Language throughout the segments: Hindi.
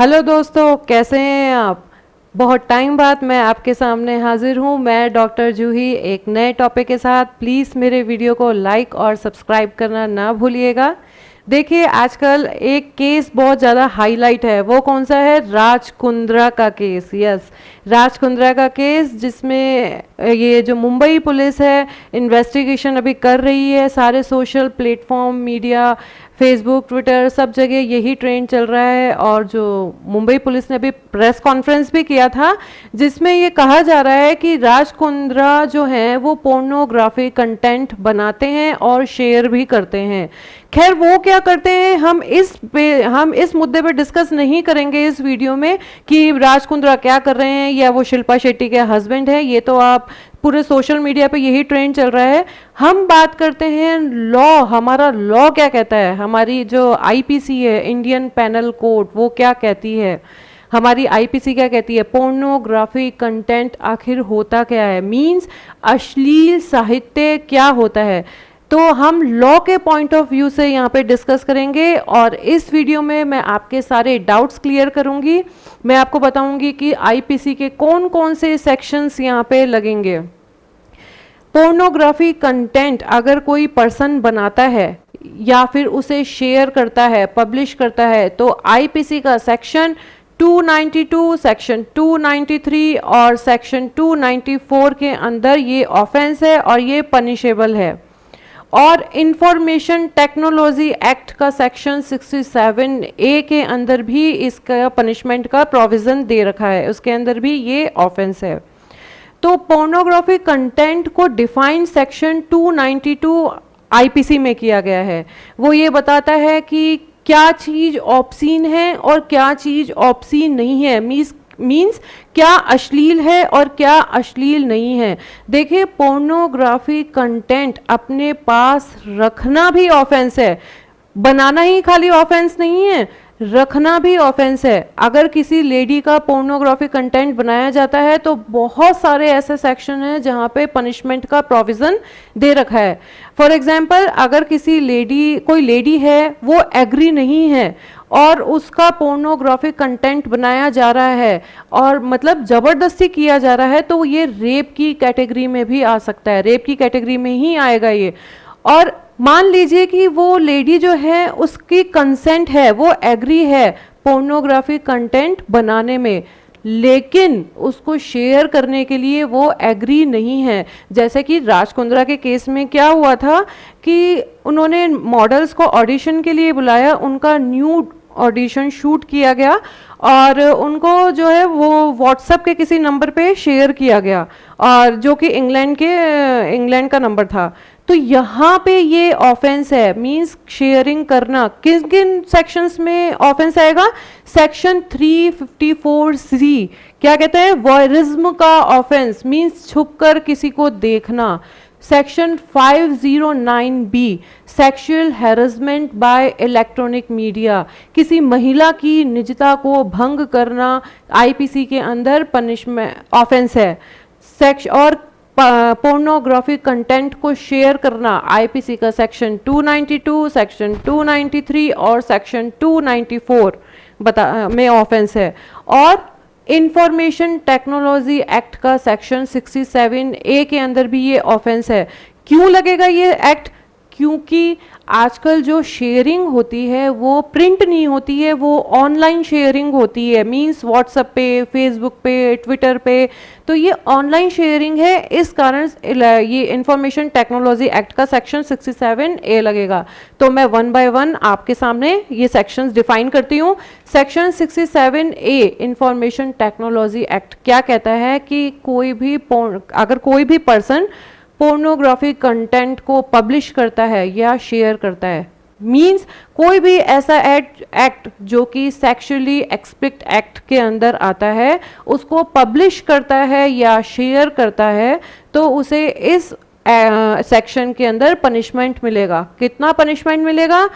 हेलो दोस्तों, कैसे हैं आप। बहुत टाइम बाद मैं आपके सामने हाजिर हूं। मैं डॉक्टर जूही एक नए टॉपिक के साथ। प्लीज़ मेरे वीडियो को लाइक और सब्सक्राइब करना ना भूलिएगा। देखिए, आजकल एक केस बहुत ज़्यादा हाईलाइट है। वो कौन सा है? राज कुंद्रा का केस। यस, राज कुंद्रा का केस, जिसमें ये जो मुंबई पुलिस है इन्वेस्टिगेशन अभी कर रही है। सारे social platform, media, Facebook, Twitter, सब जगह यही ट्रेंड चल रहा है। और जो मुंबई पुलिस ने अभी प्रेस कॉन्फ्रेंस भी किया था, जिसमें ये कहा जा रहा है कि राज कुंद्रा जो हैं वो पोर्नोग्राफी कंटेंट बनाते हैं और शेयर भी करते हैं। खैर, वो क्या करते हैं हम इस मुद्दे पर डिस्कस नहीं करेंगे इस वीडियो में कि राज कुंद्रा क्या कर रहे हैं या वो शिल्पा शेट्टी के हस्बैंड है। ये तो आप पूरे सोशल मीडिया पे यही ट्रेंड चल रहा है। हम बात करते हैं लॉ, हमारा लॉ क्या कहता है, हमारी जो आईपीसी है, इंडियन पैनल कोड, वो क्या कहती है, हमारी आईपीसी क्या कहती है। पोर्नोग्राफी कंटेंट आखिर होता क्या है, मींस अश्लील साहित्य क्या होता है। तो हम लॉ के पॉइंट ऑफ व्यू से यहाँ पे डिस्कस करेंगे और इस वीडियो में मैं आपके सारे डाउट्स क्लियर करूँगी। मैं आपको बताऊँगी कि आईपीसी के कौन कौन से सेक्शंस यहाँ पे लगेंगे। पोर्नोग्राफी कंटेंट अगर कोई पर्सन बनाता है या फिर उसे शेयर करता है, पब्लिश करता है, तो आईपीसी का सेक्शन 292, सेक्शन 293 और सेक्शन 294 के अंदर ये ऑफेंस है और ये पनिशेबल है। और इंफॉर्मेशन टेक्नोलॉजी एक्ट का सेक्शन 67A के अंदर भी इसका पनिशमेंट का प्रोविज़न दे रखा है, उसके अंदर भी ये ऑफेंस है। तो पोर्नोग्राफी कंटेंट को डिफाइन सेक्शन 292 आईपीसी में किया गया है। वो ये बताता है कि क्या चीज़ ऑब्सीन है और क्या चीज़ ऑब्सीन नहीं है, मीन्स क्या अश्लील है और क्या अश्लील नहीं है। देखिए, पोर्नोग्राफी कंटेंट अपने पास रखना भी ऑफेंस है, बनाना ही खाली ऑफेंस नहीं है, रखना भी ऑफेंस है। अगर किसी लेडी का पोर्नोग्राफी कंटेंट बनाया जाता है तो बहुत सारे ऐसे सेक्शन हैं जहाँ पे पनिशमेंट का प्रोविज़न दे रखा है। फॉर एग्जांपल, अगर कोई लेडी है, वो एग्री नहीं है और उसका पोर्नोग्राफिक कंटेंट बनाया जा रहा है और मतलब ज़बरदस्ती किया जा रहा है, तो ये रेप की कैटेगरी में भी आ सकता है, रेप की कैटेगरी में ही आएगा ये। और मान लीजिए कि वो लेडी जो है उसकी कंसेंट है, वो एग्री है पोर्नोग्राफी कंटेंट बनाने में, लेकिन उसको शेयर करने के लिए वो एग्री नहीं है। जैसे कि राज कुंद्रा के केस में क्या हुआ था कि उन्होंने मॉडल्स को ऑडिशन के लिए बुलाया, उनका न्यूड ऑडिशन शूट किया गया और उनको जो है वो व्हाट्सएप के किसी नंबर पे शेयर किया गया, और जो कि इंग्लैंड का नंबर था। तो यहाँ पे ये ऑफेंस है, मींस शेयरिंग करना। किन किन सेक्शंस में ऑफेंस आएगा? सेक्शन 354C क्या कहते हैं? वॉयरिज्म का ऑफेंस, मींस छुपकर किसी को देखना। Section 509B sexual harassment bye electronic media, किसी महिला की निजता को भंग करना आईपीसी के अंदर पनिशमेंट ऑफेंस है। और पोर्नोग्राफी कंटेंट को शेयर करना आईपीसी का सेक्शन 292, सेक्शन 293 और सेक्शन 294 में ऑफेंस है। और इंफॉर्मेशन टेक्नोलॉजी एक्ट का सेक्शन 67A के अंदर भी ये ऑफेंस है। क्यों लगेगा ये एक्ट? क्योंकि आजकल जो शेयरिंग होती है वो प्रिंट नहीं होती है, वो ऑनलाइन शेयरिंग होती है, मींस व्हाट्सएप पे, फेसबुक पे, ट्विटर पे। तो ये ऑनलाइन शेयरिंग है, इस कारण ये इंफॉर्मेशन टेक्नोलॉजी एक्ट का सेक्शन 67A लगेगा। तो मैं वन बाय वन आपके सामने ये सेक्शंस डिफाइन करती हूँ। Section 67A information technology act क्या कहता है कि अगर कोई भी पर्सन पोर्नोग्राफी कंटेंट को पब्लिश करता है या शेयर करता है, मींस कोई भी ऐसा एक्ट जो कि सेक्सुअली एक्सप्लिसिट एक्ट के अंदर आता है, उसको पब्लिश करता है या शेयर करता है, तो उसे इस सेक्शन के अंदर पनिशमेंट मिलेगा। कितना पनिशमेंट मिलेगा?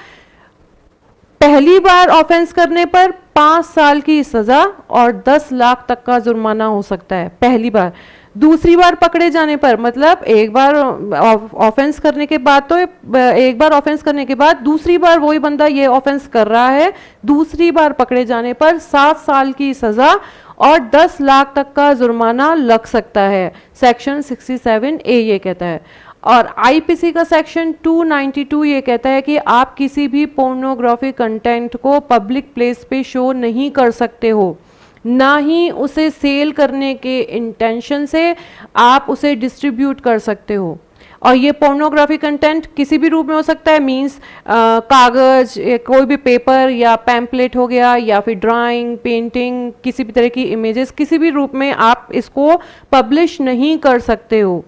पहली बार ऑफेंस करने पर 5 साल की सजा और 10 लाख तक का जुर्माना हो सकता है, पहली बार। दूसरी बार पकड़े जाने पर, मतलब एक बार ऑफेंस करने के बाद, तो एक बार ऑफेंस करने के बाद दूसरी बार वही बंदा ये ऑफेंस कर रहा है, दूसरी बार पकड़े जाने पर 7 साल की सजा और 10 लाख तक का जुर्माना लग सकता है, सेक्शन 67A ये कहता है। और आईपीसी का सेक्शन 292 ये कहता है कि आप किसी भी पोर्नोग्राफी कंटेंट को पब्लिक प्लेस पे शो नहीं कर सकते हो, ना ही उसे सेल करने के इंटेंशन से आप उसे डिस्ट्रीब्यूट कर सकते हो। और ये पोर्नोग्राफी कंटेंट किसी भी रूप में हो सकता है, मींस कागज, कोई भी पेपर या पैम्पलेट हो गया, या फिर ड्राइंग, पेंटिंग, किसी भी तरह की इमेजेस, किसी भी रूप में आप इसको पब्लिश नहीं कर सकते हो।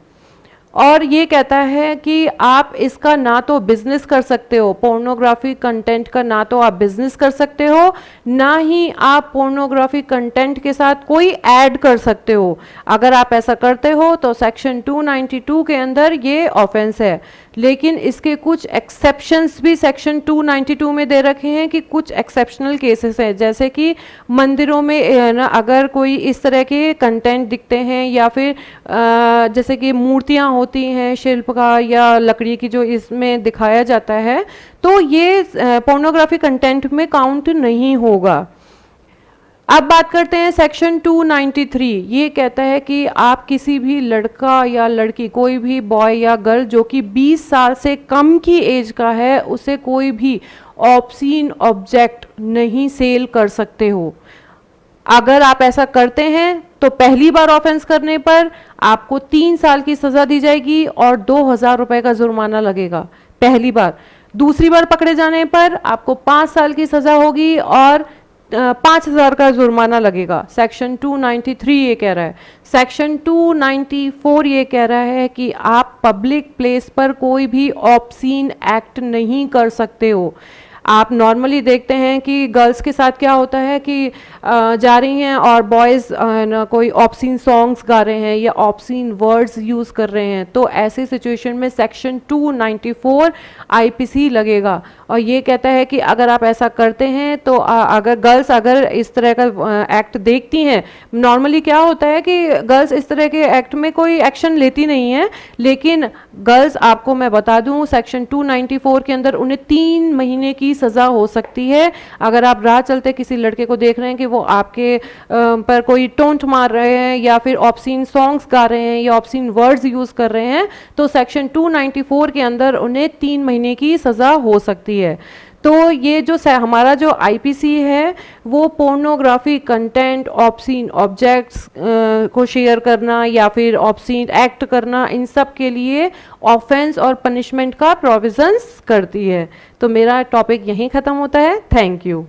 और ये कहता है कि आप इसका ना तो बिजनेस कर सकते हो, पोर्नोग्राफी कंटेंट का ना तो आप बिजनेस कर सकते हो, ना ही आप पोर्नोग्राफी कंटेंट के साथ कोई ऐड कर सकते हो। अगर आप ऐसा करते हो तो सेक्शन 292 के अंदर ये ऑफेंस है। लेकिन इसके कुछ एक्सेप्शंस भी सेक्शन 292 में दे रखे हैं कि कुछ एक्सेप्शनल केसेस हैं, जैसे कि मंदिरों में ना अगर कोई इस तरह के कंटेंट दिखते हैं, या फिर जैसे कि मूर्तियां होती हैं शिल्प का या लकड़ी की जो इसमें दिखाया जाता है, तो ये पोर्नोग्राफी कंटेंट में काउंट नहीं होगा। अब बात करते हैं सेक्शन 293। ये कहता है कि आप किसी भी लड़का या लड़की, कोई भी बॉय या गर्ल जो कि 20 साल से कम की एज का है, उसे कोई भी ऑब्सीन ऑब्जेक्ट नहीं सेल कर सकते हो। अगर आप ऐसा करते हैं तो पहली बार ऑफेंस करने पर आपको 3 साल की सजा दी जाएगी और 2000 रुपए का जुर्माना लगेगा, पहली बार। दूसरी बार पकड़े जाने पर आपको 5 साल की सजा होगी और 5000 का जुर्माना लगेगा, सेक्शन 293 ये कह रहा है। सेक्शन 294 ये कह रहा है कि आप पब्लिक प्लेस पर कोई भी ऑब्सीन एक्ट नहीं कर सकते हो। आप नॉर्मली देखते हैं कि गर्ल्स के साथ क्या होता है कि जा रही हैं और बॉयज़ कोई ऑब्सीन सॉन्ग्स गा रहे हैं या ऑब्सीन वर्ड्स यूज़ कर रहे हैं, तो ऐसे सिचुएशन में सेक्शन 294 आईपीसी लगेगा। और ये कहता है कि अगर आप ऐसा करते हैं तो अगर गर्ल्स अगर इस तरह का एक्ट देखती हैं, नॉर्मली क्या होता है कि गर्ल्स इस तरह के एक्ट में कोई एक्शन लेती नहीं है, लेकिन गर्ल्स, आपको मैं बता दूं, सेक्शन 294 के अंदर उन्हें 3 महीने की सजा हो सकती है। अगर आप राह चलते किसी लड़के को देख रहे हैं कि वो आपके पर कोई टोंट मार रहे हैं या फिर ऑब्सीन सॉन्ग्स गा रहे हैं या ऑब्सीन वर्ड्स यूज कर रहे हैं, तो सेक्शन 294 के अंदर उन्हें 3 महीने की सजा हो सकती है। तो ये जो हमारा जो आईपीसी है वो पोर्नोग्राफी कंटेंट, ऑब्सीन ऑब्जेक्ट्स को शेयर करना या फिर ऑब्सीन एक्ट करना, इन सब के लिए ऑफेंस और पनिशमेंट का प्रोविजंस करती है। तो मेरा टॉपिक यहीं ख़त्म होता है। Thank you.